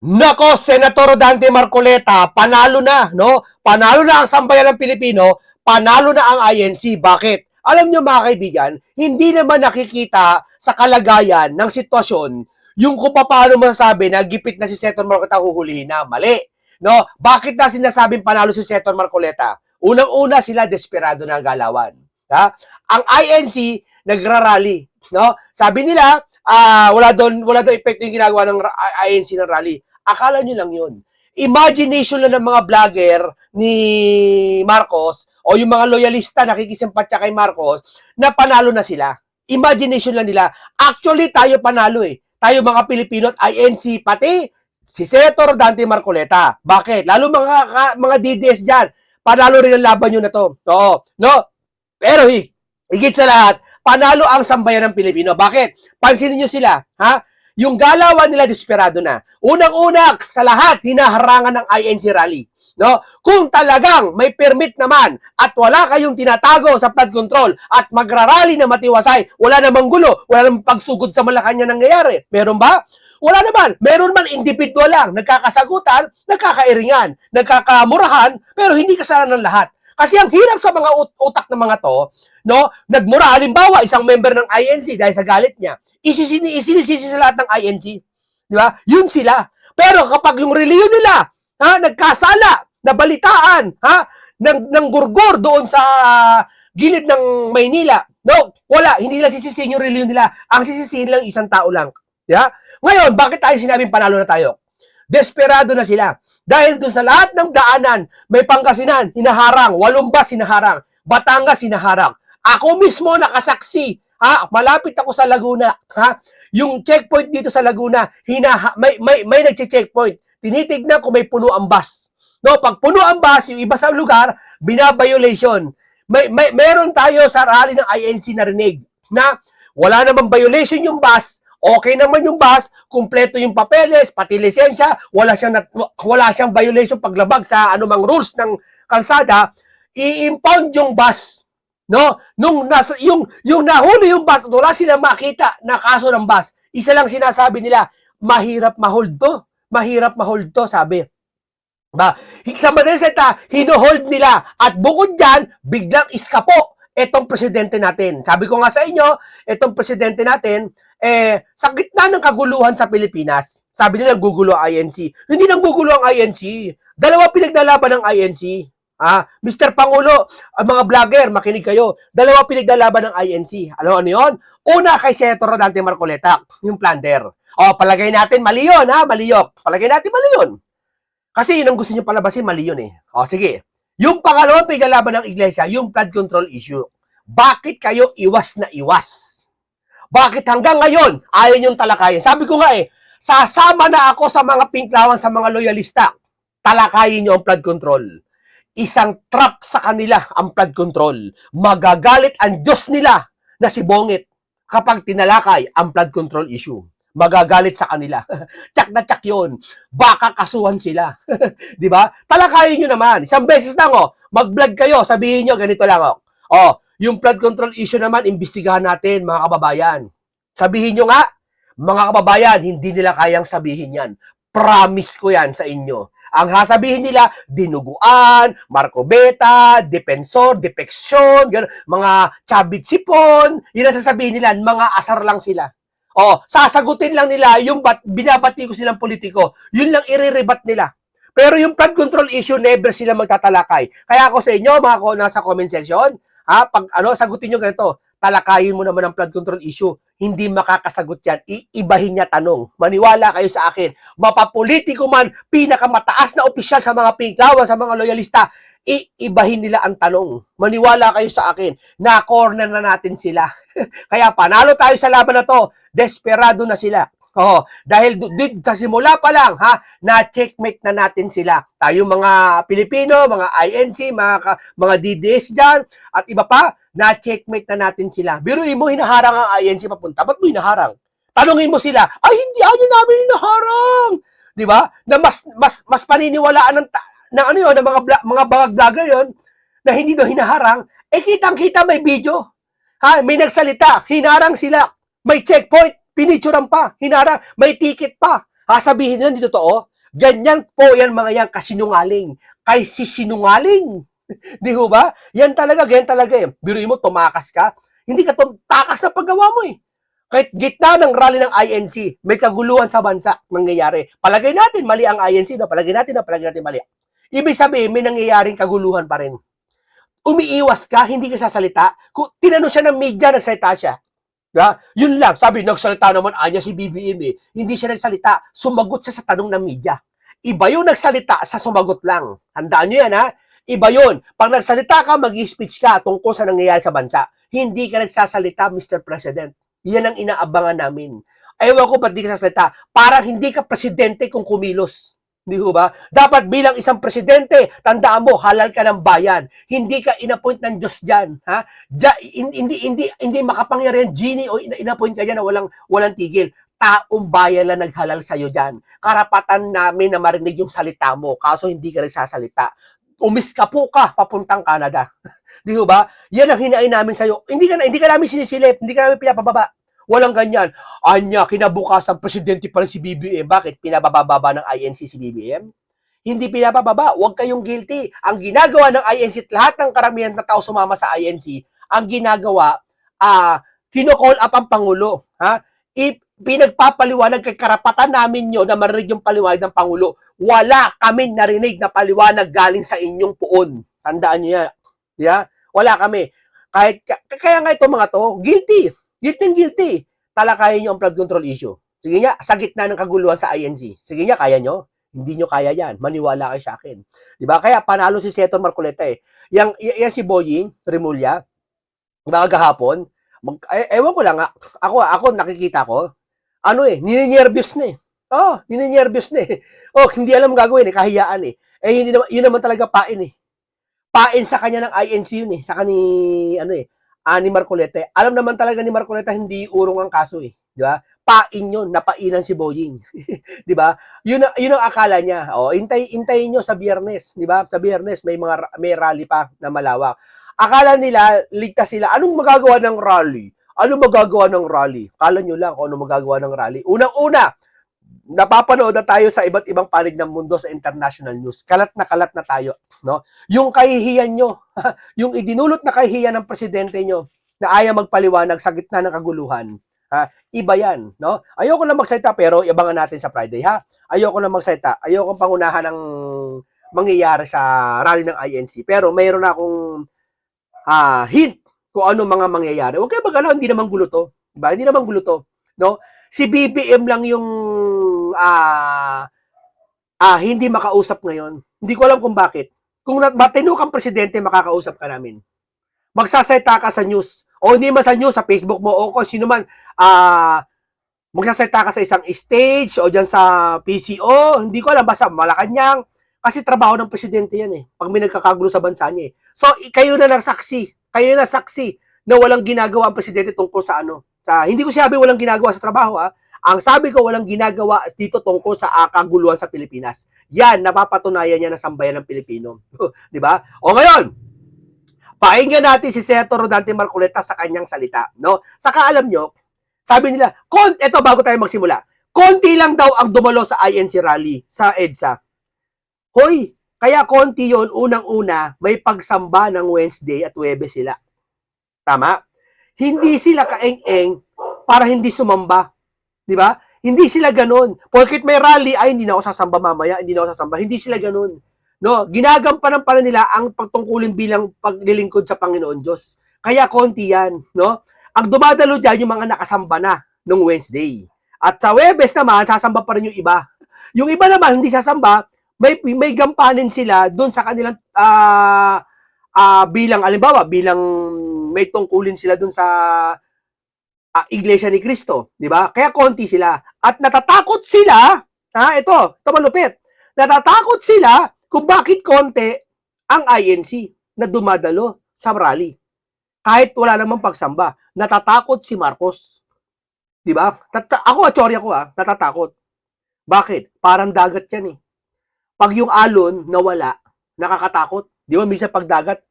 Nako, Senator Dante Marcoleta, panalo na, no? Panalo na ang sambayan ng Pilipino, panalo na ang INC. Bakit? Alam nyo mga kaibigan, hindi naman nakikita sa kalagayan ng sitwasyon yung kung paano masasabi na gipit na si Senator Marcoleta huhulihin na. Mali. No? Bakit na sinasabing panalo si Senator Marcoleta? Unang-una sila desperado na galawan. Ha? Ang INC nagrarally, no? Sabi nila, wala doon epekto yung ginagawa ng INC ng rally. Akala nyo lang yun. Imagination lang ng mga vlogger ni Marcos o yung mga loyalista nakikisimpatya kay Marcos na panalo na sila. Imagination lang nila. Actually, tayo panalo eh. Tayo mga Pilipino at INC, pati si Senator Dante Marcoleta. Bakit? Lalo mga DDS dyan. Panalo rin ang laban nyo na to. Oo. No? Pero higit sa lahat, panalo ang sambayan ng Pilipino. Bakit? Pansinin nyo sila. Ha? Yung galawan nila desperado na. Unang-una sa lahat, hinaharangan ng INC rally. No? Kung talagang may permit naman at wala kayong tinatago sa flood control at magrarally na matiwasay, wala namang gulo, wala namang pagsugod sa Malacanang nangyayari. Meron ba? Wala naman. Meron man individual lang, nagkakasagutan, nagkakairingan, nagkakamurahan, pero hindi kasalanan ng lahat. Kasi ang hirap sa mga utak ng mga to, no? Nagmura, halimbawa, isang member ng INC dahil sa galit niya, isinisisi sa lahat ng INC. Di ba? Yun sila. Pero kapag yung reliyon nila, nagkasala, nabalitaan, ng gurgor doon sa gilid ng Maynila, no? Wala, hindi nila sisisihin yung reliyon nila. Ang sisisihin lang isang tao lang. Di ba? Ngayon, bakit tayo sinabing panalo na tayo? Desperado na sila. Dahil doon sa lahat ng daanan, may Pangasinan, hinaharang. Walumbas, hinaharang. Batangas, hinaharang. Ako mismo nakasaksi. Malapit ako sa Laguna. Yung checkpoint dito sa Laguna, may nagche-checkpoint. Tinitignan kung may puno ang bus. No, pag puno ang bus, yung iba sa lugar, binabiolation. Meron tayo sa rally ng INC narinig na wala namang violation yung bus. Okay naman yung bus, kumpleto yung papeles, pati lisensya, wala siyang violation paglabag sa anumang rules ng kalsada, i-impound yung bus. No? Yung nahuli yung bus, wala silang makita na kaso ng bus. Isa lang sinasabi nila, mahirap ma-hold to. Mahirap ma-hold to, sabi. Sa madaling salita, hino-hold nila. At bukod dyan, biglang iskapo etong presidente natin. Sabi ko nga sa inyo, etong presidente natin, sa gitna ng kaguluhan sa Pilipinas, sabi nila gugulo ang INC. Hindi nang gugulo ang INC. Dalawa pinaglalaban ng INC. Mr. Pangulo, mga vlogger, makinig kayo. Dalawa pinaglalaban ng INC. Ano yun? Una kay Senator Dante Marcoleta, yung plunder. Palagay natin mali yun, mali yun. Palagay natin mali yun. Kasi yun ang gusto nyo palabasin, mali yun eh. Sige. Yung pangalawang pinaglalaban ng iglesia, yung flood control issue. Bakit kayo iwas na iwas? Bakit hanggang ngayon, ayaw niyong talakayin? Sabi ko nga sasama na ako sa mga pinklawan, sa mga loyalista. Talakayin niyo ang flood control. Isang trap sa kanila ang flood control. Magagalit ang Diyos nila na si Bongit kapag tinalakay ang flood control issue. Magagalit sa kanila. Tsak na tsak yun. Baka kasuhan sila. Di ba? Talakayin nyo naman. Isang beses lang, mag-vlog kayo. Sabihin nyo, ganito lang, yung flood control issue naman, imbestigahan natin, mga kababayan. Sabihin nyo nga, mga kababayan, hindi nila kayang sabihin yan. Promise ko yan sa inyo. Ang sasabihin nila, dinuguan, Marcobeta, defensor, defeksyon, mga chabit sipon, yun ang sasabihin nila, mga asar lang sila. Sasagutin lang nila yung binabati ko silang politiko. Yun lang i-rebat nila. Pero yung flood control issue, never sila magtatalakay. Kaya ako sa inyo, mga nasa comment section, sagutin nyo ganito, talakayin mo naman ang flood control issue. Hindi makakasagot yan. Iibahin niya tanong. Maniwala kayo sa akin. Mapapolitiko man, pinakamataas na opisyal sa mga pinklawan, sa mga loyalista, iibahin nila ang tanong. Maniwala kayo sa akin. Na-corner na natin sila. Kaya panalo tayo sa laban na to. Desperado na sila. Dahil sa simula pa lang, na-checkmate na natin sila. Tayo mga Pilipino, mga INC, mga DDS dyan, at iba pa, na-checkmate na natin sila. Biruin mo, hinaharang ang INC papunta. Ba't mo hinaharang? Tanungin mo sila, hindi namin hinaharang. Di ba? Na mas paniniwalaan ng mga vlogger yon na hindi daw hinaharang, kitang-kita may video. May nagsalita, hinarang sila. May checkpoint, pinicturean pa, hinarang, may ticket pa. Sabihin nyo, hindi totoo. Ganyan po yan mga yan, kasinungaling. Kay sisinungaling. Di ho ba? Yan talaga, ganyan talaga eh. Biruin mo, tumakas ka. Hindi ka takas na paggawa mo eh. Kahit gitna ng rally ng INC, may kaguluhan sa bansa nangyayari. Palagay natin, mali ang INC, no? Palagay natin mali. Ibig sabihin, may nangyayaring kaguluhan pa rin. Umiiwas ka, hindi ka sasalita. Kung tinanong siya ng media, nagsalita siya. Yeah? Yun lang. Sabi, nagsalita naman, anya si BBM eh. Hindi siya nagsalita. Sumagot siya sa tanong ng media. Iba yung nagsalita sa sumagot lang. Handaan nyo yan, ha? Iba yun. Pag nagsalita ka, mag-speech ka tungkol sa nangyayari sa bansa. Hindi ka nagsasalita, Mr. President. Yan ang inaabangan namin. Ewan ko ba't di ka sasalita. Parang hindi ka presidente kung kumilos. Hindi ko ba? Dapat bilang isang presidente, tandaan mo, halal ka ng bayan. Hindi ka inappoint ng Diyos dyan. Ha? Hindi makapangyarihan genie o inappoint ka dyan na walang tigil. Taong bayan lang naghalal sa'yo dyan. Karapatan namin na marinig yung salita mo, kaso hindi ka nagsasalita. Umiskapo ka papuntang Canada. Di ba? Yan ang hinain namin sa'yo. Hindi ka namin sinisilip, hindi ka namin pinapababa. Walang ganyan. Anya, kinabukasan presidente pa rin si BBM. Bakit? Pinabababa ng INC si BBM? Hindi pinabababa. Huwag kayong guilty. Ang ginagawa ng INC at lahat ng karamihan na tao sumama sa INC, ang ginagawa, kino-call up ang Pangulo. Ha? Pinagpapaliwanag kay karapatan namin nyo na marinig yung paliwanag ng Pangulo. Wala kami narinig na paliwanag galing sa inyong puon. Tandaan nyo yan. Yeah? Wala kami. Kaya nga itong mga to, guilty. Guilty. Talakayin nyo ang flood control issue. Sige nga, sa gitna ng kaguluhan sa INC. Sige nga, kaya nyo? Hindi nyo kaya yan. Maniwala kayo sa akin. Diba? Kaya panalo si Senator Marcoleta eh. Yang si Boying Remulla, mga gahapon, ewan ko lang, ako nakikita ko, nininervyos na eh. Nininervyos na eh. Hindi alam gagawin eh, kahiyaan eh. Hindi naman, yun naman talaga pain eh. Pain sa kanya ng INC yun eh. Sa ni Marcoleta. Alam naman talaga ni Marcoleta hindi urong ang kaso eh. Di ba? Pain yun, napainan si Boying. Di ba? Yun ang akala niya. Hintayin nyo sa Biyernes. Di ba? Sa Biyernes may rally pa na malawak. Akala nila, ligtas sila. Anong magagawa ng rally? Kala nyo lang kung anong magagawa ng rally. Unang-una, napapanood na tayo sa iba't ibang panig ng mundo sa international news. Kalat na tayo, no? Yung kahihiyan nyo, yung idinulot na kahihiyan ng presidente nyo na ayaw magpaliwanag sa gitna ng kaguluhan, iba yan, no? Ayoko lang magsalita pero iabangan natin sa Friday, ha? Ayoko lang magsalita. Ayoko pangunahan ng mangyayari sa rally ng INC. Pero mayroon na akong hint kung ano mga mangyayari. Huwag kayo mag-alala, hindi naman gulo to. Diba? Hindi naman gulo to, no? Si BBM lang yung hindi makausap ngayon. Hindi ko alam kung bakit. Kung matino kang presidente, makakausap ka namin. Magsasalita ka sa news. O hindi man sa news, sa Facebook mo, o kung sino man, magsasalita ka sa isang stage, o dyan sa PCO, hindi ko alam, basta Malacanang. Kasi trabaho ng presidente yan eh. Pag may nagkakagulo sa bansa niya eh. So, kayo na saksi na walang ginagawa ang presidente tungkol sa hindi ko sabi walang ginagawa sa trabaho Ang sabi ko walang ginagawa dito tungkol sa kaguluhan sa Pilipinas. Yan, napapatunayan niya na sambayan ng Pilipino. Di ba? O ngayon, pakinggan natin si Senator Rodante Marcoleta sa kanyang salita. No? Saka alam nyo, sabi nila, eto bago tayo magsimula, konti lang daw ang dumalo sa INC rally, sa EDSA. Hoy, kaya konti yon, unang-una, may pagsamba ng Wednesday at Huwebes sila. Tama? Hindi sila kaeng-eng para hindi sumamba. Di ba? Hindi sila ganun. Porkit may rally, ay hindi na ako sasamba mamaya, Hindi sila ganun. No? Ginagampanan pa nila ang pagtungkulin bilang paglilingkod sa Panginoon Diyos. Kaya konti yan. No? Ang dumadalo dyan, yung mga nakasamba na nung Wednesday. At sa Huwebes naman, sasamba pa rin yung iba. Yung iba naman, hindi sasamba, may gampanin sila doon sa kanilang bilang may tungkulin sila doon sa Iglesia ni Cristo, di ba? Kaya konti sila at natatakot sila, ito malupit. Natatakot sila kung bakit konti ang INC na dumadalo sa rally. Kahit wala namang pagsamba, natatakot si Marcos. Di ba? Ako, teorya ko natatakot. Bakit? Parang dagat yan eh. Pag yung alon nawala, nakakatakot. Di ba minsan pag dagat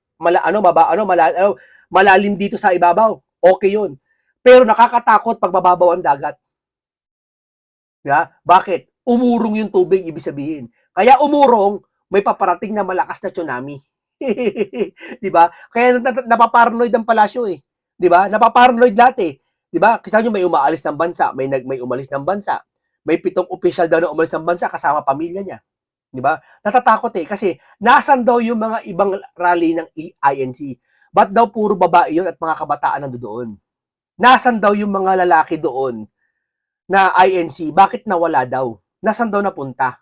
malalim dito sa ibabaw. Okay 'yun. Pero nakakatakot pag mababaw ang dagat. Yeah? Bakit? Umurong yung tubig, ibig sabihin. Kaya umurong, may paparating na malakas na tsunami. 'Di ba? Kaya napaparanoid ang palasyo eh. 'Di ba? Napaparanoid lahat eh. 'Di ba? Kasi nyo may umaalis ng bansa, may umalis ng bansa. May 7 opisyal daw na umalis ng bansa kasama pamilya niya. 'Di ba? Natatakot eh kasi nasan daw yung mga ibang rally ng INC? Ba't daw puro babae yun at mga kabataan nandoon? Nasan daw yung mga lalaki doon na INC? Bakit nawala daw? Nasan daw napunta?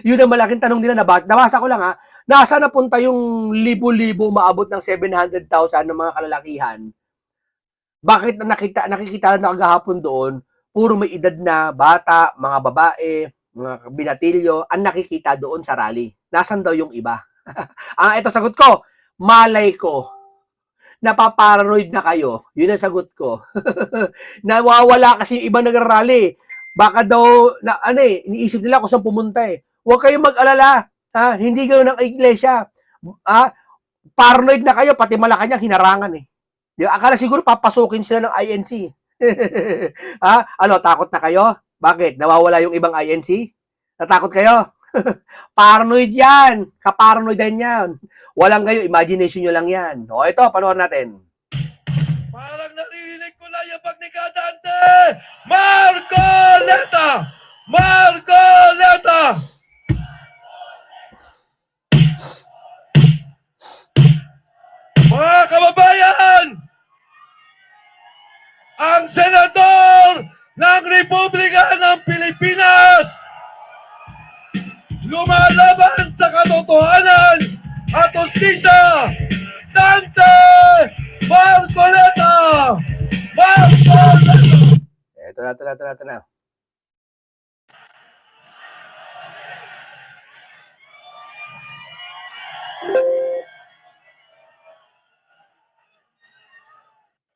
Yun ang malaking tanong nila. Nabasa ko lang ha. Nasaan napunta yung libo-libo maabot ng 700,000 ng mga kalalakihan? Bakit nakikita na kagahapon doon, puro may edad na bata, mga babae, mga binatilyo, ang nakikita doon sa rally. Nasaan daw yung iba? Ito sagot ko, malay ko, napaparanoid na kayo. Yun ang sagot ko. Nawawala kasi yung iba nagrarally. Baka daw, iniisip nila kung saan pumunta eh. Huwag kayong mag-alala. Ha? Hindi ganoon ang iglesia. Ha? Paranoid na kayo, pati Malacanang hinarangan eh. Di ba? Akala siguro papasukin sila ng INC. Ha? Ano, takot na kayo? Bakit? Nawawala yung ibang INC? Natakot kayo? Paranoid yan. Kaparanoidan yan. Walang kayo, imagination nyo lang yan. O ito, panoorin natin. Parang naririnig ko na yung pagnikadante! Marcoleta! Marcoleta! Mga kababayan! Ang senador ng Republika ng Pilipinas lumalaban sa katotohanan at hustisya! Dante Marcoleta! Marcoleta! Ito na.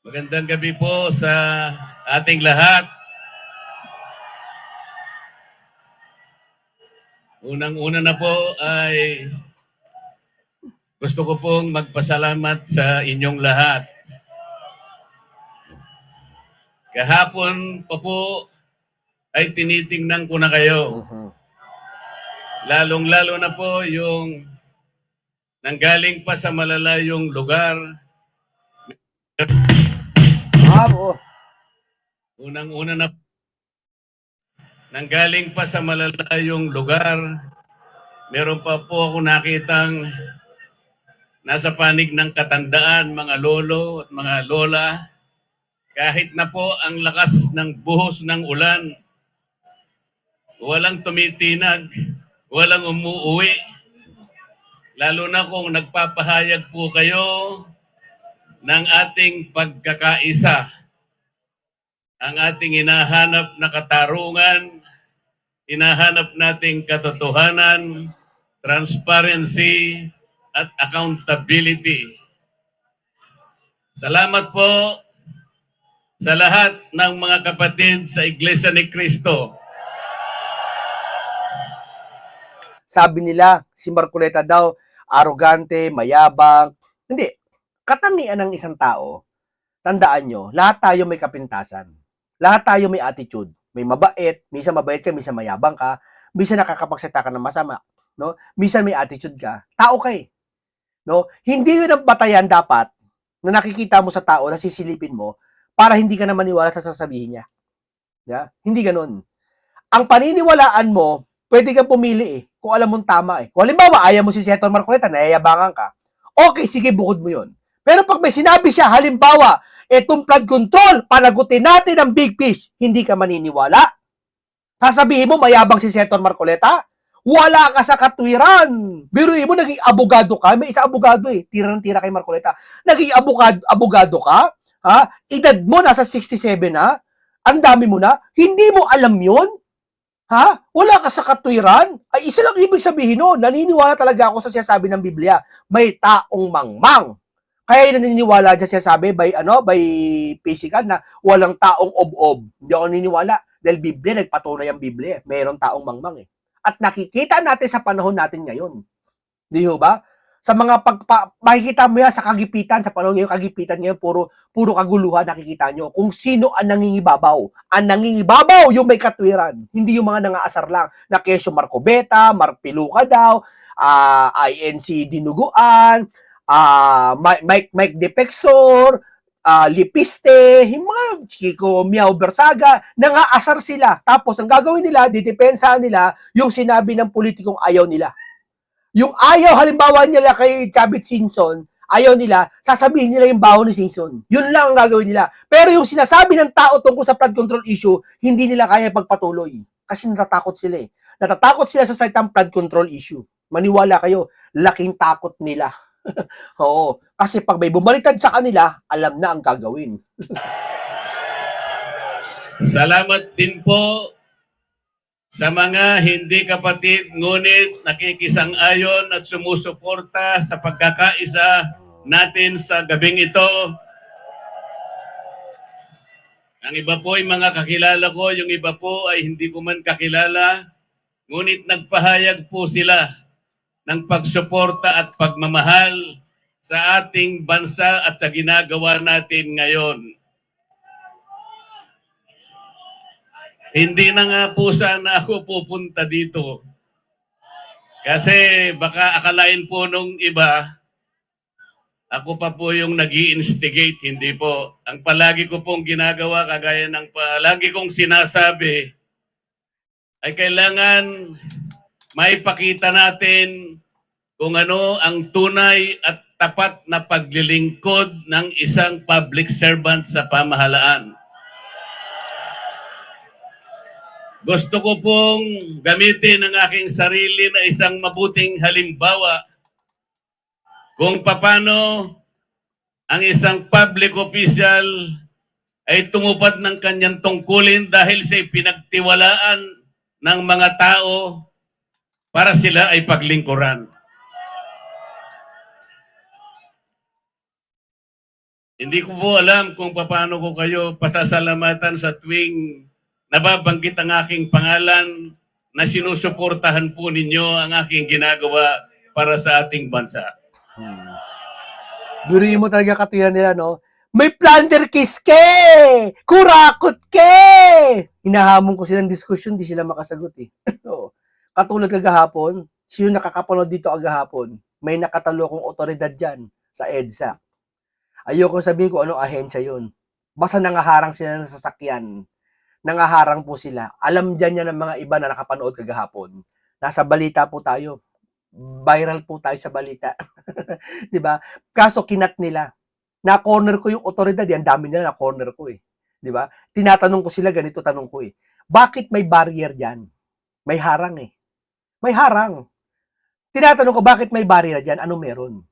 Magandang gabi po sa ating lahat. Unang-una na po ay gusto ko pong magpasalamat sa inyong lahat. Kahapon pa po ay tinitingnan ko na kayo. Lalong-lalo na po yung nanggaling pa sa malalayong lugar. Unang-una na nanggaling pa sa malalayong lugar. Meron pa po ako nakitang nasa panig ng katandaan, mga lolo at mga lola. Kahit na po ang lakas ng buhos ng ulan, walang tumitinag, walang umuuwi. Lalo na kung nagpapahayag po kayo ng ating pagkakaisa. Ang ating hinahanap na katarungan, hinahanap nating katotohanan, transparency, at accountability. Salamat po sa lahat ng mga kapatid sa Iglesia ni Cristo. Sabi nila, si Marcoleta daw, arrogante, mayabang. Hindi. Katangian ng isang tao, tandaan nyo, lahat tayo may kapintasan. Lahat tayo may attitude. May mabait, minsan mabait ka, minsan mayabang ka, minsan nakakapagsalita ka ng masama. No? Minsan may attitude ka. Tao ka eh. No? Hindi yun ang batayan dapat na nakikita mo sa tao na sisilipin mo para hindi ka na maniwala sa sasabihin niya. Yeah? Hindi ganun. Ang paniniwalaan mo, pwede kang pumili eh, kung alam mong tama eh. Kung halimbawa, ayaw mo si Senator Marcoleta, nayayabangan ka, okay, sige, bukod mo yun. Pero pag may sinabi siya, halimbawa, etong flood control, panagutin natin ang big fish, hindi ka maniniwala. Sasabihin mo, mayabang si Senator Marcoleta, wala ka sa katwiran. Biruin mo, naging abogado ka. May isa abogado eh. Tira ng tira kay Marcoleta. Naging abogado ka. Ha? Edad mo, nasa 67 na. Ang dami mo na. Hindi mo alam yun? Ha? Wala ka sa katwiran? Ay, isa lang ibig sabihin no. Naniniwala talaga ako sa sinasabi ng Biblia. May taong mangmang. Kaya naniniwala dyan sinasabi by physical na walang taong ob-ob. Hindi ako naniniwala. Dahil Biblia, nagpatunay ang Biblia. Mayroong taong mangmang eh. At nakikita natin sa panahon natin ngayon. Di ba? Sa mga makikita mo yan sa kagipitan, sa panahon ngayon, kagipitan ngayon, puro kaguluhan nakikita nyo. Kung sino ang nangingibabaw. Ang nangingibabaw yung may katwiran. Hindi yung mga nangaasar lang. Na Kesyo Marcobeta, Marpiluca daw, INC Dinuguan, Mike Depexor, Lipiste, yung mga Chico Miao Bersaga, nangaasar sila. Tapos ang gagawin nila, didepensahan nila yung sinabi ng politikong ayaw nila. Yung ayaw, halimbawa nila kay Chavit Singson, ayaw nila, sasabihin nila yung baho ni Singson. Yun lang ang gagawin nila. Pero yung sinasabi ng tao tungkol sa flood control issue, hindi nila kaya pagpatuloy. Kasi natatakot sila eh. Natatakot sila sa salitang flood control issue. Maniwala kayo, laking takot nila. Oo. Kasi pag may bumalitad sa kanila, alam na ang gagawin. Salamat din po sa mga hindi kapatid ngunit nakikisang-ayon at sumusuporta sa pagkakaisa natin sa gabing ito. Ang iba po ay mga kakilala ko, yung iba po ay hindi ko man kakilala, ngunit nagpahayag po sila ng pagsuporta at pagmamahal sa ating bansa at sa ginagawa natin ngayon. Hindi na nga po sana ako pupunta dito. Kasi baka akalain po nung iba, ako pa po yung nag-i-instigate, hindi po. Ang palagi ko pong ginagawa, kagaya ng palagi kong sinasabi, ay kailangan maipakita natin kung ano ang tunay at tapat na paglilingkod ng isang public servant sa pamahalaan. Gusto ko pong gamitin ang aking sarili na isang mabuting halimbawa kung paano ang isang public official ay tumupad ng kanyang tungkulin dahil sa pinagtiwalaan ng mga tao para sila ay paglingkuran. Hindi ko po alam kung paano ko kayo pasasalamatan sa tuwing nababanggit ang aking pangalan na sinusuportahan po ninyo ang aking ginagawa para sa ating bansa. Duriin mo talaga katwiran nila, no? May plunder case ke! Kurakot ke! Hinahamon ko silang diskusyon, di sila makasagot eh. Katulad kagahapon, sino nakakapanood dito agahapon? May nakatalokong otoridad dyan sa EDSA. Ayoko sabihin ko anong ahensya yun. Basta nangaharang sila ng sasakyan. Nangaharang po sila. Alam dyan yan ng mga iba na nakapanood kagahapon. Nasa balita po tayo. Viral po tayo sa balita. Diba? Kaso kinat nila. Na-corner ko yung otoridad. Yan, dami nila na-corner ko eh. Diba? Tinatanong ko sila, ganito tanong ko eh. Bakit may barrier dyan? May harang eh. May harang. Tinatanong ko, bakit may barrier dyan? Ano meron?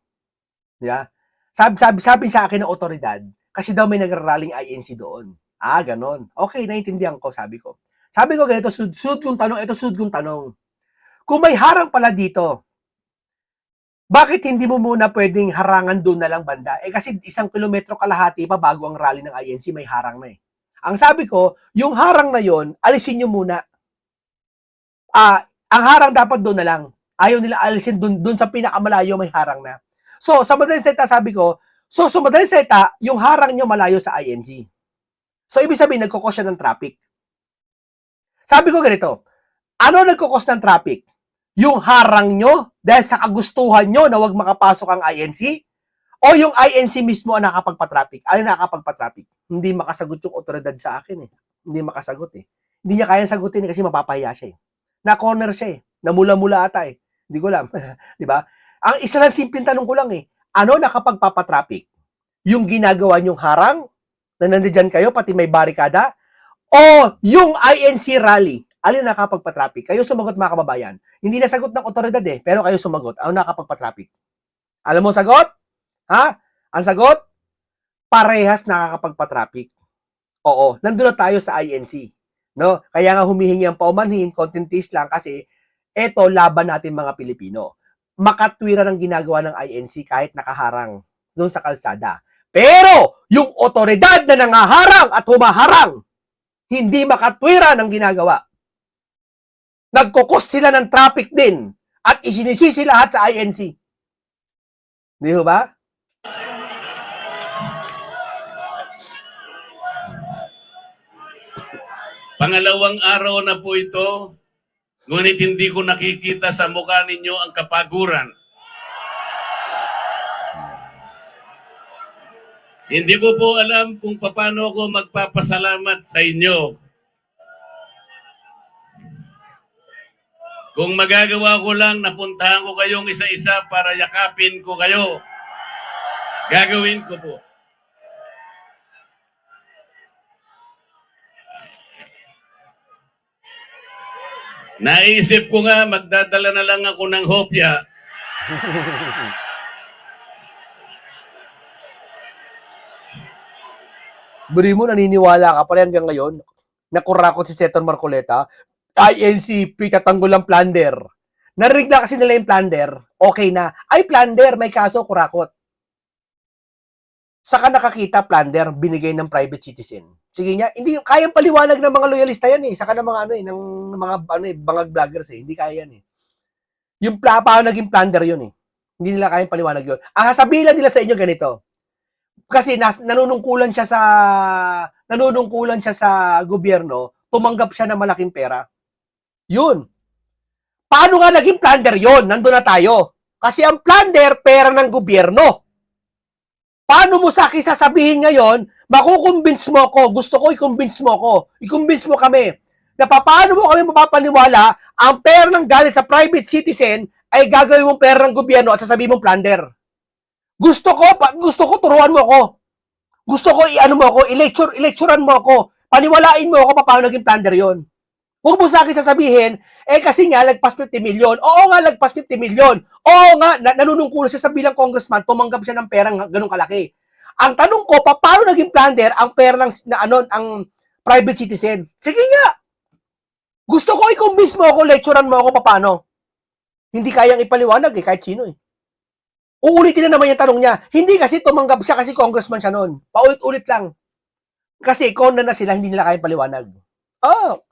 Diba? Sabi sa akin ng otoridad, kasi daw may nagraraling INC doon. Ganon. Okay, naiintindihan ko, sabi ko. Sabi ko ganito, sunod kong tanong, ito sunod kong tanong. Kung may harang pala dito, bakit hindi mo muna pwedeng harangan doon na lang banda? Kasi 1 kilometro kalahati pa bago ang rally ng INC, may harang na eh. Ang sabi ko, yung harang na yon, alisin nyo muna. Ang harang dapat doon na lang. Ayaw nila alisin doon sa pinakamalayo may harang na. So, sa madaling salita, sabi ko, sa madaling salita, yung harang nyo malayo sa INC. So, ibig sabihin, nagkukos siya ng traffic. Sabi ko ganito, ano nagkukos ng traffic? Yung harang nyo dahil sa kagustuhan nyo na wag makapasok ang INC? O yung INC mismo ang nakapagpa-traffic? Ano nakapagpa-traffic? Hindi makasagot yung otoridad sa akin eh. Hindi makasagot eh. Hindi niya kayang sagutin kasi mapapahiya siya eh. Na-corner siya eh. Namula-mula ata eh. Hindi ko alam. Diba? Ang isa lang simpleng tanong ko lang eh, ano nakapagpapa-traffic? Yung ginagawa nyong harang na nandiyan kayo, pati may barikada, o yung INC rally, alin nakapagpa-traffic? Kayo sumagot mga kababayan. Hindi na sagot ng otoridad eh, pero kayo sumagot. Ano nakapagpa-traffic? Alam mo sagot? Ha? Ang sagot? Parehas nakakapagpa-traffic. Oo, nandun na tayo sa INC. No? Kaya nga humihingi ang paumanhin, content taste lang kasi eto laban natin mga Pilipino. Makatwira ng ginagawa ng INC kahit nakaharang doon sa kalsada. Pero, yung otoridad na nangaharang at humaharang, hindi makatwira ng ginagawa. Nagkukos sila ng traffic din at isinisisi lahat sa INC. Di ba? Pangalawang araw na po ito, ngunit hindi ko nakikita sa mukha ninyo ang kapaguran. Hindi ko po alam kung paano ako magpapasalamat sa inyo. Kung magagawa ko lang, napuntahan ko kayong isa-isa para yakapin ko kayo. Gagawin ko po. Naisip ko nga, magdadala na lang ako ng hopya. Buri mo, naniniwala ka pa rin hanggang ngayon na kurakot si Senator Marcoleta, INCP, tatanggol ang plunder. Narinig na kasi nila yung plunder, okay na. Ay, plunder, may kaso, kurakot. Saka nakakita, plunder, binigay ng private citizen. Sige nga, hindi kayang paliwanag ng mga loyalista yan eh. Saka ng mga ng mga bangag vloggers eh. Hindi kaya yan eh. Yung paano naging plunder yun eh. Hindi nila kayang paliwanag yun. Ang sasabihin lang nila sa inyo ganito. Kasi nanunungkulan siya sa gobyerno, tumanggap siya ng malaking pera. Yun. Paano nga naging plunder yun? Nandun na tayo. Kasi ang plunder, pera ng gobyerno. Paano mo sa akin sasabihin ngayon, makukumbins mo ako, gusto ko i-convince mo ako, i-convince mo kami, na paano mo kami mapapaniwala, ang pera ng galing sa private citizen ay gagawin mong pera ng gobyerno at sasabihin mong plunder. Gusto ko turuan mo ako. Gusto ko i-ano mo ako, i-lecturean mo ako, paniwalain mo ako paano naging plunder yon. Huwag mo sa akin sasabihin, kasi nga, lagpas 50 million. Oo nga, lagpas 50 million. Oo nga, nanunungkulo siya sa bilang congressman, tumanggap siya ng perang ganun kalaki. Ang tanong ko, paano naging plunder ang pera ng, ang private citizen? Sige nga. Gusto ko i-convince mo ako, lecturean mo ako paano. Hindi kayang ipaliwanag kahit sino eh. Uulitin na naman yung tanong niya. Hindi kasi tumanggap siya kasi congressman siya noon. Paulit-ulit lang. Kasi corner na sila, hindi nila kayang paliwanag. Oh.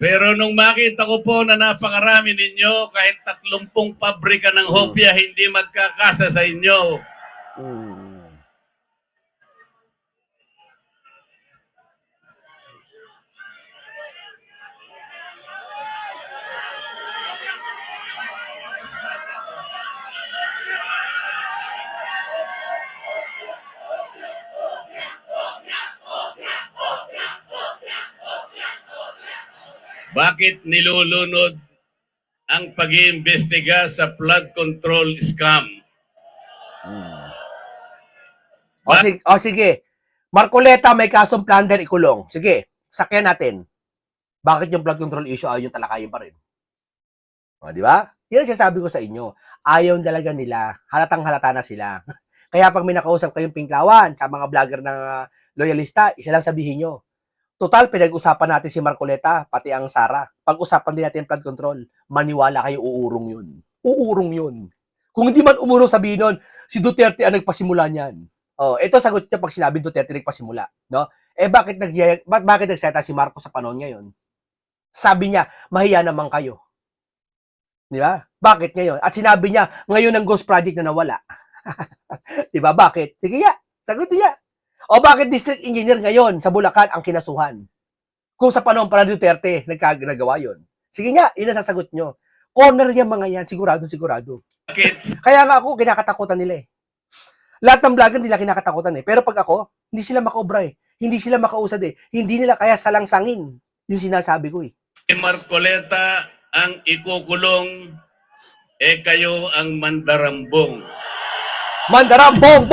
Pero nung makita ko po na napakarami ninyo, kahit 30 pabrika ng hopya, hindi magkakasa sa inyo. Bakit nilulunod ang pag-iimbestiga sa flood control scam? O sige. Marcoleta may kasong plunder, ikulong. Sige, sakyan natin. Bakit yung flood control issue ayaw yung talakayin pa rin? O, di ba? Yan ang sinasabi ko sa inyo. Ayaw talaga nila. Halatang halata na sila. Kaya pag may nakausap kayong pinklawan sa mga vlogger ng loyalista, isa lang sabihin nyo. Total, pinag-usapan natin si Marcoleta, pati ang Sara. Pag-usapan din natin flood control, maniwala kayo, uurong yun. Uurong yun. Kung hindi man umurong, sabihin nun, si Duterte ang nagpasimula niyan. Oh, ito sagot niya pag sinabi Duterte nagpasimula, no? Bakit nagseta si Marcos sa panahon ngayon? Sabi niya, mahiya naman kayo. Di ba? Bakit ngayon? At sinabi niya, ngayon ang ghost project na nawala. Di ba? Bakit? Sige nga, sagot niya. O bakit district engineer ngayon sa Bulacan ang kinasuhan? Kung sa panahon pa na Duterte, nagkagawa yun. Sige nga, yun ang sasagot nyo. Corner niya mga yan, sigurado. Bakit? Kaya nga ako, kinakatakutan nila eh. Lahat ng vlogger nila kinakatakutan eh. Pero pag ako, hindi sila makaobra eh. Hindi sila makausad eh. Hindi nila kaya salangsangin. Yung sinasabi ko eh. Marcoleta ang ikukulong, kayo ang mandarambong. Mandarambong!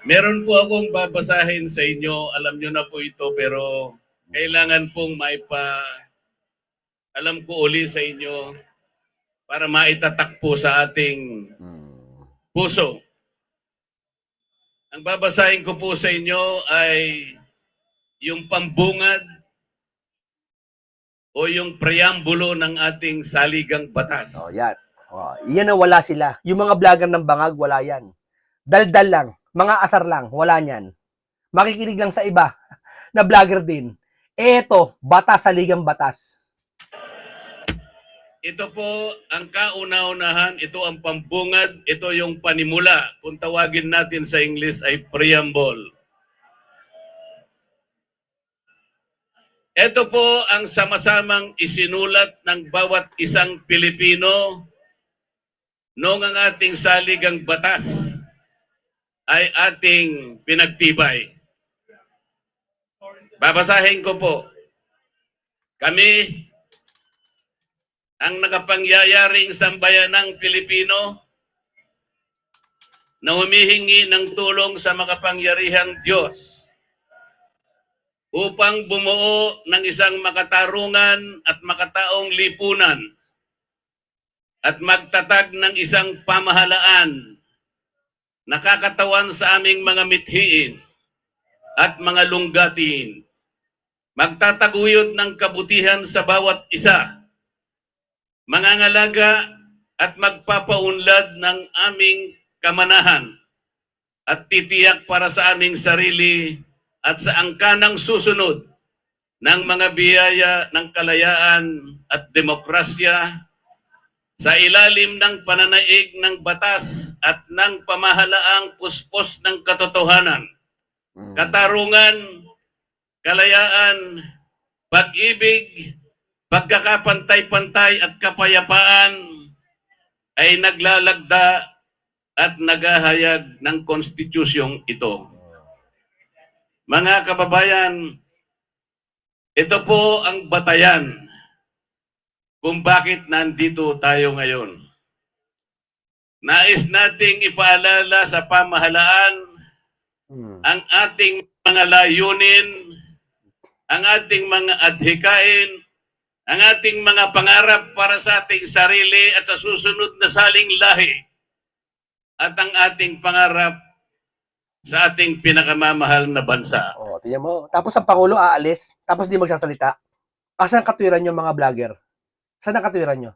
Meron po akong babasahin sa inyo. Alam nyo na po ito, pero kailangan pong alam ko uli sa inyo para maitatak po sa ating puso. Ang babasahin ko po sa inyo ay yung pambungad o yung preambulo ng ating saligang batas. Oh, yan. Oh, yan ang wala sila. Yung mga vlogger ng bangag, wala yan. Daldal lang. Mga asar lang. Wala yan. Makikinig lang sa iba na vlogger din. Eto, batas sa ligang batas. Ito po ang kauna-unahan, ito ang pambungad, ito yung panimula. Kung tawagin natin sa English ay preamble. Ito po ang sama-samang isinulat ng bawat isang Pilipino noong ang ating saligang batas ay ating pinagtibay. Babasahin ko po. Kami, ang nakapangyariang sambayanang Pilipino na humihingi ng tulong sa makapangyarihang Diyos upang bumuo ng isang makatarungan at makataong lipunan at magtatag ng isang pamahalaan nakakatawan sa aming mga mithiin at mga lunggatin. Magtataguyod ng kabutihan sa bawat isa, mangangalaga at magpapaunlad ng aming kamanahan at titiyak para sa aming sarili at sa angkanang susunod ng mga biyaya ng kalayaan at demokrasya sa ilalim ng pananaig ng batas at ng pamahalaang puspos ng katotohanan, katarungan, kalayaan, pag-ibig, pagkakapantay-pantay at kapayapaan ay naglalagda at naghahayag ng konstitusyong ito. Mga kababayan, ito po ang batayan kung bakit nandito tayo ngayon. Nais nating ipaalala sa pamahalaan ang ating mga layunin, ang ating mga adhikain, ang ating mga pangarap para sa ating sarili at sa susunod na saling lahi, at ang ating pangarap sa ating pinakamamahal na bansa. Oh, tingnan mo. Tapos ang Pangulo aalis, tapos di magsasalita. Asan ang katwiran nyo mga vlogger? Saan ang katwiran nyo?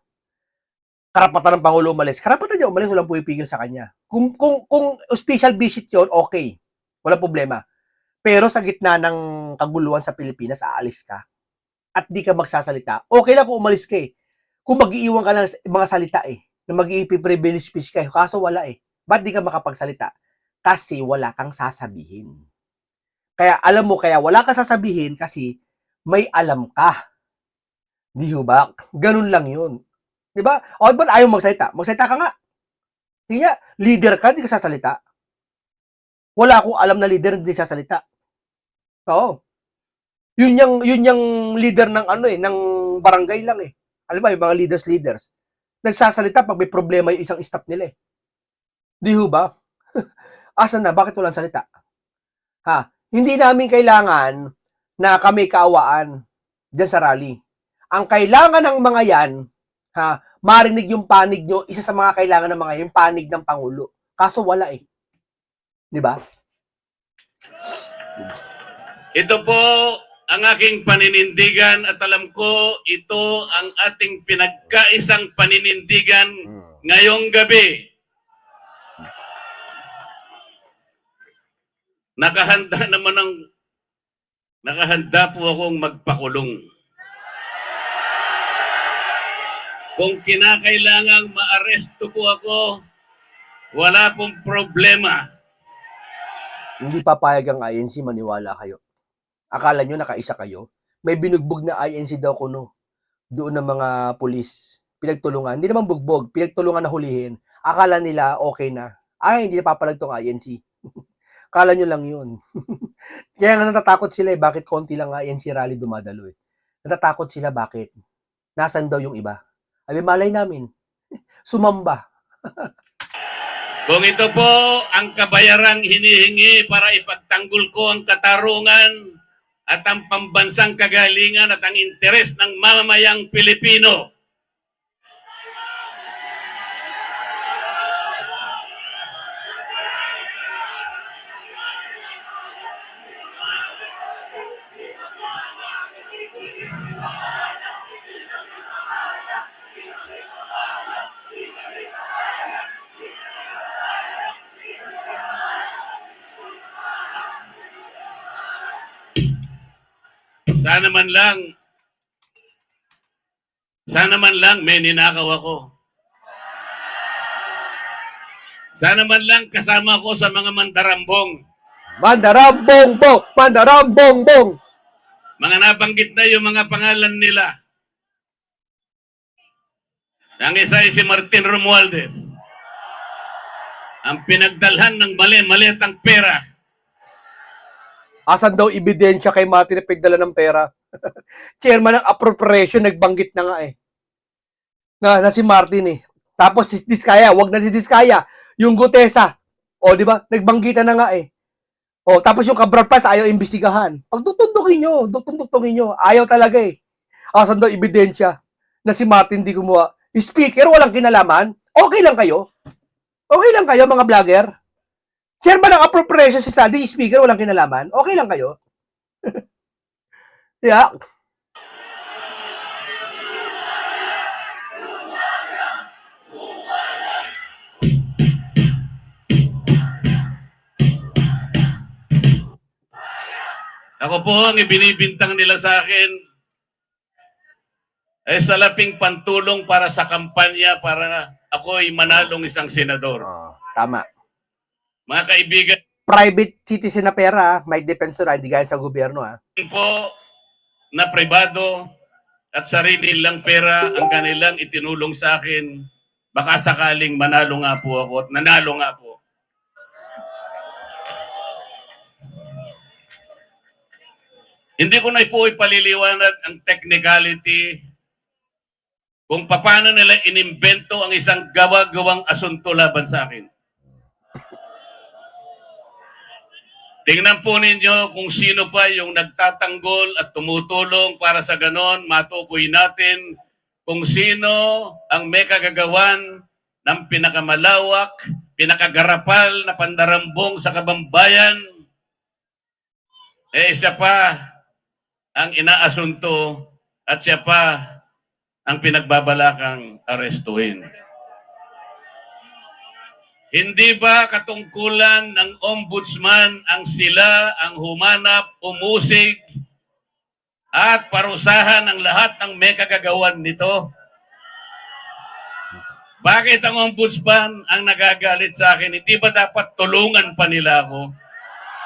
Karapatan ng Pangulo umalis. Karapatan niya umalis, walang pumipigil sa kanya. Kung special visit yun, okay. Walang problema. Pero sa gitna ng kaguluhan sa Pilipinas, aalis ka. At di ka magsasalita. Okay lang kung umalis ka eh. Kung mag-iiwan ka ng mga salita eh. Na mag-i-privilege speech ka eh. Kaso wala eh. Ba't di ka makapagsalita? Kasi wala kang sasabihin. Kaya alam mo, kaya wala kang sasabihin kasi may alam ka. Di ba? Ganun lang yun. Di ba? O, ba't ayaw magsalita? Magsalita ka nga. Hindi leader ka, hindi ka sasalita. Wala akong alam na leader, hindi sasalita. Oo. Yun yung leader ng ano eh, ng barangay lang eh. Alam ba, yung mga leaders. Nagsasalita pag may problema yung isang staff nila eh. Di ba? Asan na? Bakit walang salita? Ha? Hindi namin kailangan na kami kaawaan dyan sa rally. Ang kailangan ng mga yan, ha, marinig yung panig nyo, isa sa mga kailangan ng mga yung panig ng Pangulo. Kaso wala eh. Di ba? Ito po ang aking paninindigan at alam ko ito ang ating pinagkaisang paninindigan ngayong gabi. Nakahanda po akong magpakulong. Kung kinakailangang maaresto po ako, wala pong problema. Hindi papayag ang INC, maniwala kayo. Akala nyo nakaisa kayo? May binugbog na INC daw kuno. Doon ng mga pulis. Pinagtulungan. Hindi naman bugbog. Pinagtulungan na hulihin. Akala nila okay na. Ay, hindi napapalag tong INC. Akala nyo lang yun. Kaya nga natatakot sila eh. Bakit konti lang INC rally dumadalo eh. Natatakot sila bakit? Nasaan daw yung iba? Ay, malay namin. Sumamba. Kung ito po ang kabayarang hinihingi para ipagtanggol ko ang katarungan at ang pambansang kagalingan at ang interes ng mamamayang Pilipino, Sana man lang, may ninakaw ako. Sana man lang kasama ko sa mga mandarambong. Mandarambongbong! Mandarambongbong! Mga nabanggit na yung mga pangalan nila. Ang isa ay si Martin Romualdez. Ang pinagdalhan ng mali-maliit ang pera. Asan daw ebidensya kay Martin na pagdala ng pera? Chairman ng appropriation, nagbanggit na nga eh. Na si Martin eh. Tapos si Diskaya, wag na si Diskaya. Yung Gutesa. O, di ba? Nagbanggitan na nga eh. O, tapos yung Cabral Paz, ayaw imbestigahan. Pag tutundungin nyo. Ayaw talaga eh. Asan daw ebidensya na si Martin di gumawa? Speaker, walang kinalaman? Okay lang kayo? Okay lang kayo, mga vlogger? Chairman ng appropriation si Sandy, speaker, walang kinalaman? Okay lang kayo? Yeah. Ako po ang ibinibintang nila sa akin ay salaping pantulong para sa kampanya para ako ay manalong isang senador. Tama. Mga kaibigan Private citizen na pera, may defensor, hindi gaya sa gobyerno. po na pribado at sarili lang pera ang kanilang itinulong sa akin, baka sakaling manalo nga po ako at nanalo nga po. Hindi ko na po ipaliliwanag ang technicality kung paano nila inimbento ang isang gawa-gawang asunto laban sa akin. Tingnan po ninyo kung sino pa yung nagtatanggol at tumutulong para sa ganon, matukoy natin kung sino ang may kagagawan ng pinakamalawak, pinakagarapal na pandarambong sa kabambayan. Siya pa ang inaasunto at siya pa ang pinagbabalakang arestuhin. Hindi ba katungkulan ng ombudsman ang sila ang humanap, umusig at parusahan ang lahat ng may kagagawan nito? Bakit ang ombudsman ang nagagalit sa akin? Hindi ba dapat tulungan pa nila ako?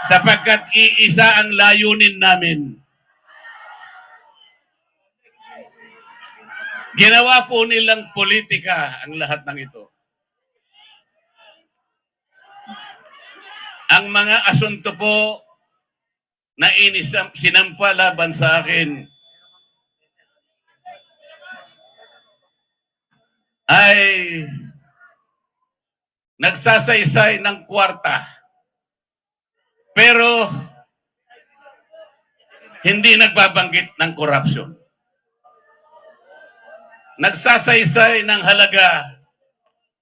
Sapagkat iisa ang layunin namin. Ginawa po nilang politika ang lahat ng ito. Ang mga asunto po na sinampa laban sa akin ay nagsasaysay ng kwarta. Pero hindi nagbabanggit ng corruption. Nagsasaysay ng halaga,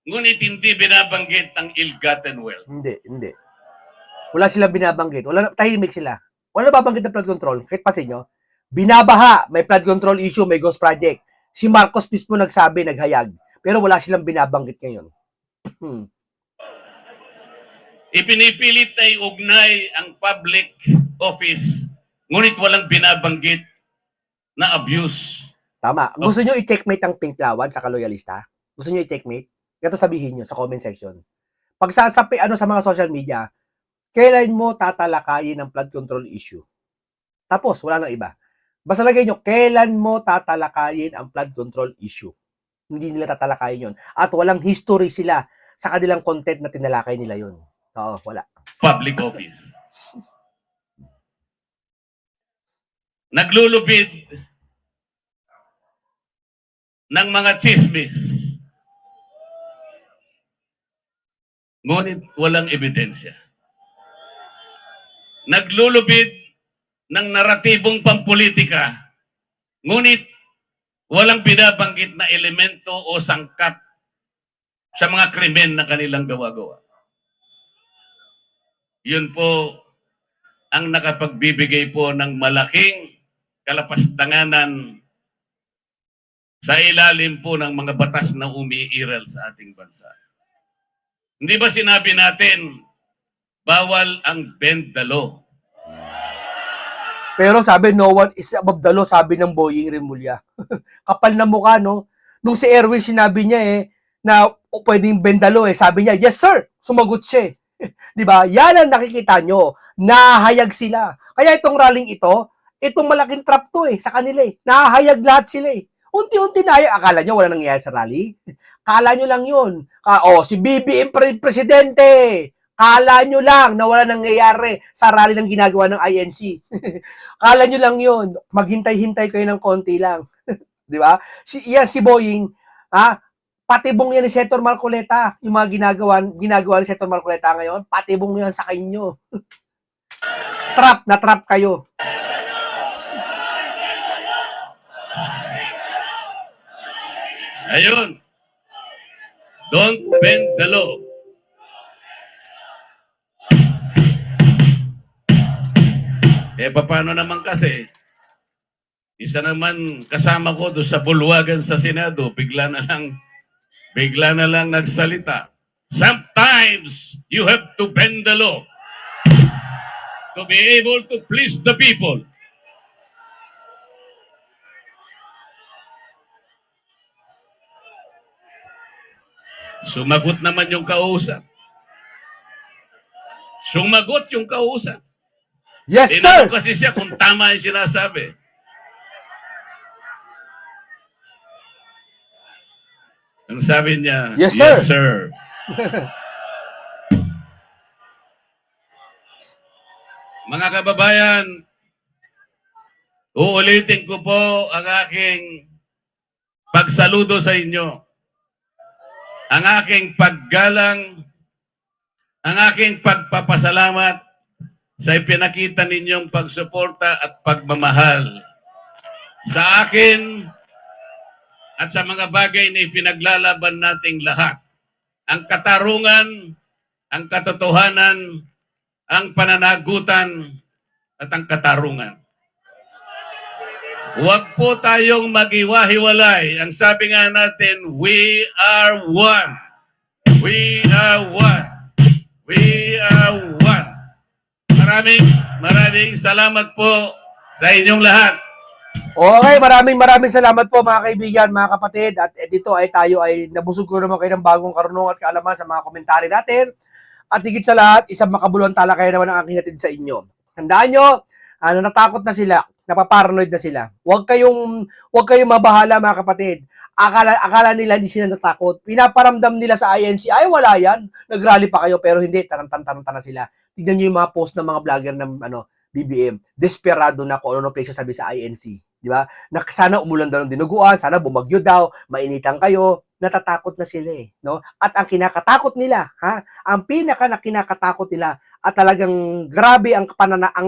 ngunit hindi binabanggit ang ill-gotten wealth. Hindi. Wala silang binabanggit. Tahimik sila. Wala babanggit ng flood control. Kahit pa sa inyo, binabaha, may flood control issue, may ghost project. Si Marcos mismo nagsabi, naghayag. Pero wala silang binabanggit ngayon. Ipinipilit ay ugnay ang public office, ngunit walang binabanggit na abuse. Tama. Gusto nyo i-checkmate ang Pink Lawan sa kaloyalista? Gusto nyo i-checkmate? Ganito sabihin nyo sa comment section. Pag sa mga social media, kailan mo tatalakayin ang flood control issue? Tapos, wala nang iba. Basta lagay nyo, kailan mo tatalakayin ang flood control issue? Hindi nila tatalakayin yon. At walang history sila sa kanilang content na tinalakay nila yon. Oo, wala. Public office. Naglulubid ng mga chismis. Ngunit walang ebidensya. Naglulubid ng naratibong pampolitika. Ngunit walang binabanggit na elemento o sangkap sa mga krimen na kanilang gawa-gawa. Yun po ang nakapagbibigay po ng malaking kalapastanganan sa ilalim po ng mga batas na umiiral sa ating bansa. Hindi ba sinabi natin, bawal ang bend the law? Pero sabi, no one is above the law, sabi ng Boying Rimulya. Kapal na mukha, no? Nung si Erwin sinabi niya na pwedeng bendalo sabi niya, yes sir, sumagot siya Di ba? Yan ang nakikita nyo. Nahayag sila. Kaya itong rallying itong malaking trap to sa kanila Nahayag lahat sila Unti-unti nahayag. Akala nyo wala nangyayari sa rally? Kala nyo lang yun. Si BBM Presidente. Kala nyo lang na wala nangyayari sa rally ng ginagawa ng INC. Kala nyo lang yun. Maghintay-hintay kayo ng konti lang. Di ba? Si Boying, patibong yan ni Senator Marcoleta. Yung mga ginagawa ni Senator Marcoleta ngayon, patibong yan sa kanyo. Trap kayo. Ayun. Don't bend the law. Paano naman kasi, isa naman kasama ko doon sa bulwagan sa Senado, bigla na lang nagsalita. Sometimes you have to bend the law to be able to please the people. Sumagot naman yung kausap. Yes, sir! Tinanong kasi siya kung tama yung sinasabi. Ang sabi niya, yes, sir. Mga kababayan, uulitin ko po ang aking pagsaludo sa inyo. Ang aking paggalang, ang aking pagpapasalamat sa ipinakita ninyong pagsuporta at pagmamahal sa akin at sa mga bagay na ipinaglalaban nating lahat. Ang katarungan, ang katotohanan, ang pananagutan, at ang katarungan. Huwag po tayong mag-iwahiwalay. Ang sabi nga natin, we are one. We are one. We are one. Maraming salamat po sa inyong lahat. Okay, maraming salamat po mga kaibigan, mga kapatid. At dito tayo ay nabusog ko naman kayo ng bagong karunungan at kaalaman sa mga komentary natin. At higit sa lahat, isang makabuluhan talakaya naman ang aking hatid sa inyo. Tandaan nyo, natakot na sila, napaparanoid na sila. Huwag kayong mabahala mga kapatid. Akala nila hindi sila natakot. Pinaparamdam nila sa INC, ay wala yan. Nagrally pa kayo, pero hindi, tarantanta na sila. Tignan nyo yung mga post ng mga vlogger ng BBM. Desperado na kung ano sabi sa INC. Di ba? Na sana umulan daw ng dinuguan, sana bumagyo daw, mainitan kayo. Natatakot na sila no? At ang kinakatakot nila, ang pinaka na kinakatakot nila at talagang grabe ang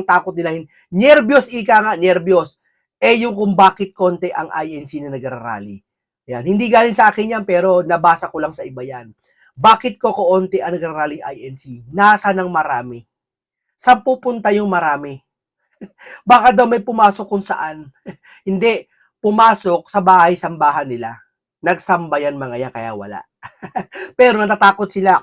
takot nila. Nervyos nervyos. Yung kung bakit konti ang INC na nagrarally. Yan, hindi galing sa akin yan pero nabasa ko lang sa iba yan. Bakit ko kaunti ang nagrarally INC? Nasa ng marami. Saan pupunta yung marami? Baka daw may pumasok kung saan. Hindi, pumasok sa bahay-sambahan nila. Nagsambayan mga yan, kaya wala. Pero natatakot sila.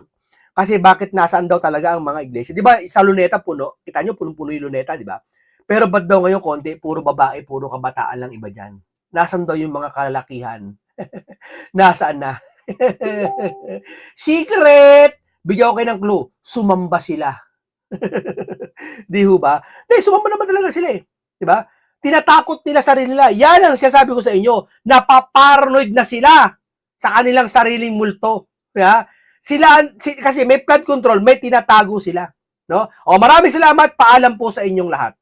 Kasi bakit nasaan daw talaga ang mga iglesia? Di ba, sa Luneta puno? Kita nyo, punong-puno yung Luneta, di ba? Pero ba't daw ngayon konti, puro babae, puro kabataan lang iba dyan? Nasaan daw yung mga kalalakihan? Nasaan na? Secret! Bigyan ko kayo ng clue. Sumamba sila. Di ba? Di, sumamba naman talaga sila Di ba? Tinatakot nila sarili nila. Yan ang sinasabi ko sa inyo. Napaparanoid na sila sa kanilang sariling multo. Diba? Kasi may flood control, may tinatago sila. No? Maraming salamat. Paalam po sa inyong lahat.